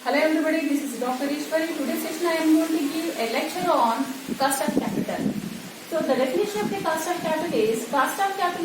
Hello everybody, this is Dr. Ishwari. Today's session I am going to give a lecture on cost of capital. So the definition of the cost of capital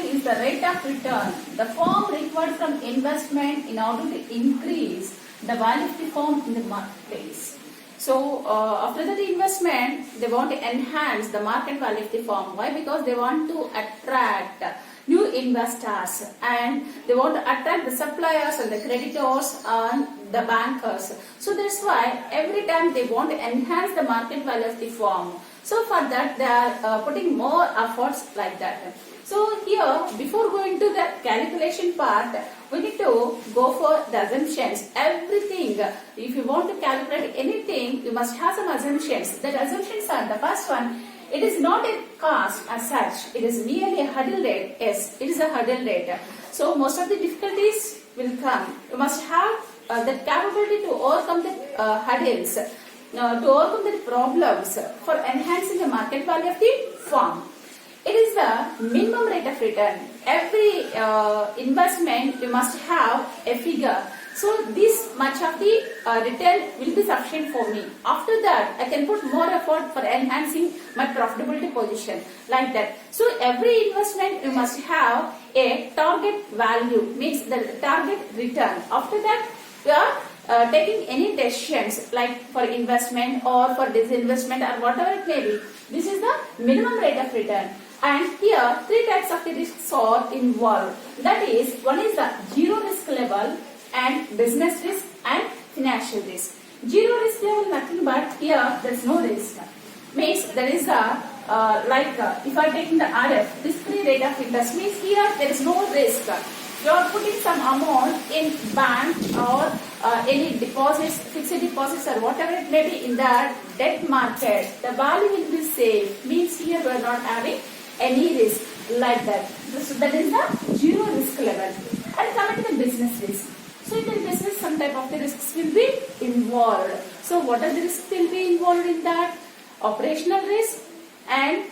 is the rate of return, the firm required from investment in order to increase the value of the firm in the marketplace. So after the investment, they want to enhance the market value of the firm. Why? Because they want to attract new investors and they want to attract the suppliers and the creditors and the bankers. So that's why every time they want to enhance the market value of the firm. So for that they are putting more efforts like that. So here, before going to the calculation part, we need to go for the assumptions. Everything, if you want to calculate anything, you must have some assumptions. The assumptions are the first one. It is not a cost as such. It is merely a hurdle rate. Yes, it is a hurdle rate. So most of the difficulties will come. You must have the capability to overcome the hurdles, to overcome the problems for enhancing the market value of the firm. It is the minimum rate of return. Every investment you must have a figure. So this much of the return will be sufficient for me. After that, I can put more effort for enhancing my profitability position like that. So every investment you must have a target value, means the target return. After that, you are taking any decisions like for investment or for disinvestment or whatever it may be. This is the minimum rate of return. And here, three types of the risks are involved. That is, one is the zero risk level and business risk and financial risk. Zero risk level nothing but here there is no risk. Means there is a if I am taking the RF, risk-free rate of interest, means here there is no risk. You are putting some amount in bank or any deposits, fixed deposits or whatever it may be in the debt market. The value will be safe. Means here we are not having any risk like that. So that is the zero risk level. And coming to the business risk. So in the business some type of the risks will be involved. So what are the risks will be involved in that? Operational risk and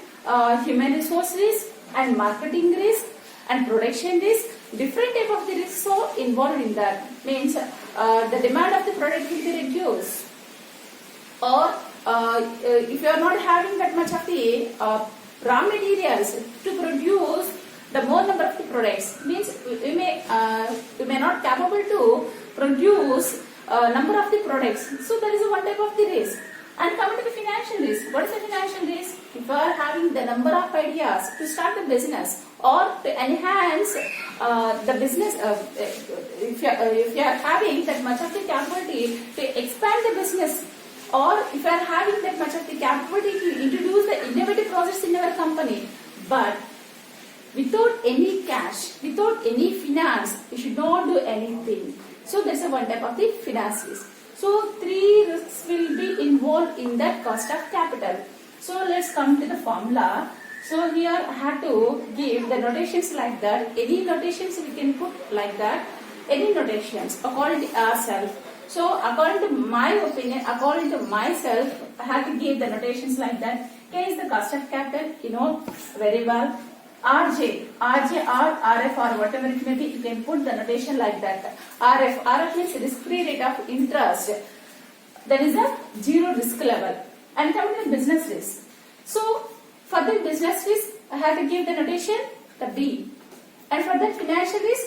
human resource risk and marketing risk and production risk. Different type of the risks are involved in that. Means the demand of the product will be reduced. Or if you are not having that much of the raw materials to produce the more number of the products, means you may not capable to produce number of the products. So that is one type of the risk. And coming to the financial risk, what is the financial risk? If you are having the number of ideas to start the business or to enhance the business, if you are having that much of the capability to expand the business, or if you are having that much of the capability to introduce the innovative projects in your company, but without any cash, without any finance, you should not do anything. So this is one type of the finance risk. So three risks will be involved in that cost of capital. So let's come to the formula. So here I have to give the notations like that. Any notations we can put like that. Any notations according to ourselves. So according to my opinion, according to myself, I have to give the notations like that. K is the cost of capital, you know very well. RJ or RF or whatever it may be, you can put the notation like that. RF means risk-free rate of interest. That is a zero risk level. And coming to business risk. So for the business risk, I have to give the notation the B. And for the financial risk,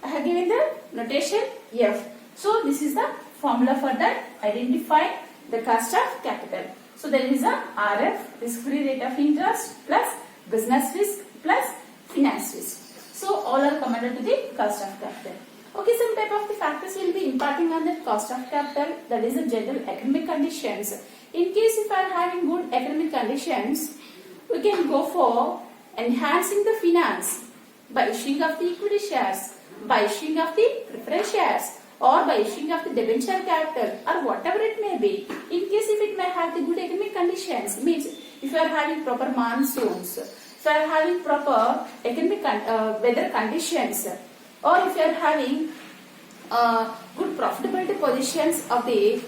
I have given the notation F. So this is the formula for that. Identify the cost of capital. So there is a RF, risk-free rate of interest, plus business risk plus finance risk. So all are commanded to the cost of capital. Okay, some type of the factors will be impacting on the cost of capital. That is the general economic conditions. In case if I are having good economic conditions, we can go for enhancing the finance by issuing of the equity shares, by issuing of the preference shares, or by issuing of the debenture capital, or whatever it may be. In case if it may have the good economic conditions, means if you are having proper monsoons, if you are having proper economic weather conditions, or if you are having good profitability positions of the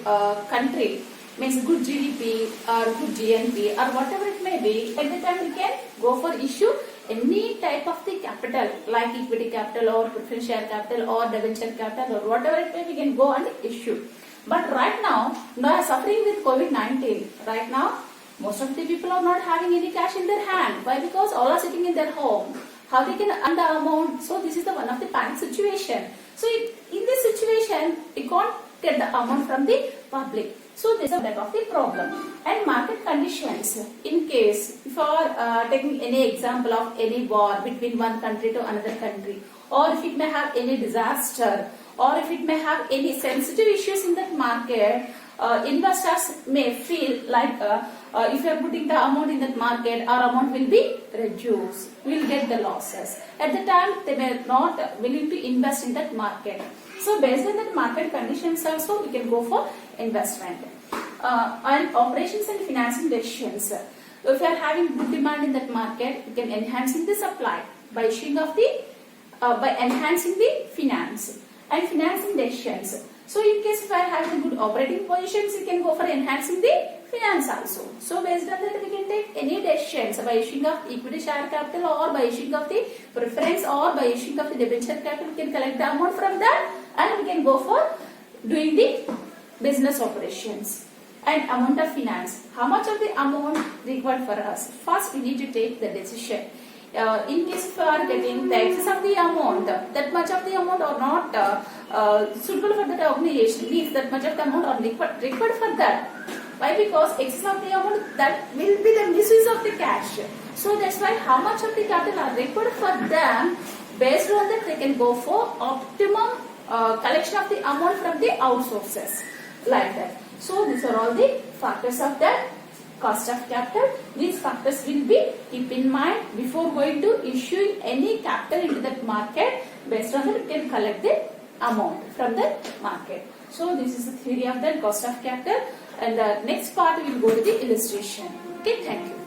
country, means good GDP or good GNP or whatever it may be, at the time we can go for issue any type of the capital like equity capital or preference share capital or debenture capital or whatever it may, we can go and issue. But right now, they are suffering with COVID-19. Right now, most of the people are not having any cash in their hand. Why? Because all are sitting in their home. How they can earn the amount? So this is the one of the panic situation. So in this situation, you can't get the amount from the public. So this is a bit of the problem. And market conditions. In case, if you are taking any example of any war between one country to another country, or if it may have any disaster, or if it may have any sensitive issues in that market, investors may feel like if you are putting the amount in that market, our amount will be reduced. We will get the losses. At the time, they may not willing to invest in that market. So based on that market conditions also, we can go for investment. And operations and financing decisions. If you are having good demand in that market, you can enhancing the supply by issuing of the by enhancing the finance and financing decisions. So in case if I have the good operating positions, you can go for enhancing the finance also. So based on that, we can take any decisions by issuing of equity share capital, or by issuing of the preference, or by issuing of the debenture capital. We can collect the amount from that, and we can go for doing the business operations. And amount of finance. How much of the amount required for us? First, we need to take the decision. In case if we are getting the excess of the amount, that much of the amount or not suitable for that organization, means that much of the amount are required for that. Why? Because excess of the amount, that will be the misuse of the cash. So that's why how much of the capital are required for them, based on that they can go for optimum collection of the amount from the outsources, like that. So these are all the factors of that cost of capital. These factors will be keep in mind before going to issue any capital into that market. Based on that, you can collect the amount from the market. So this is the theory of the cost of capital, and the next part we will go to the illustration. Okay, thank you.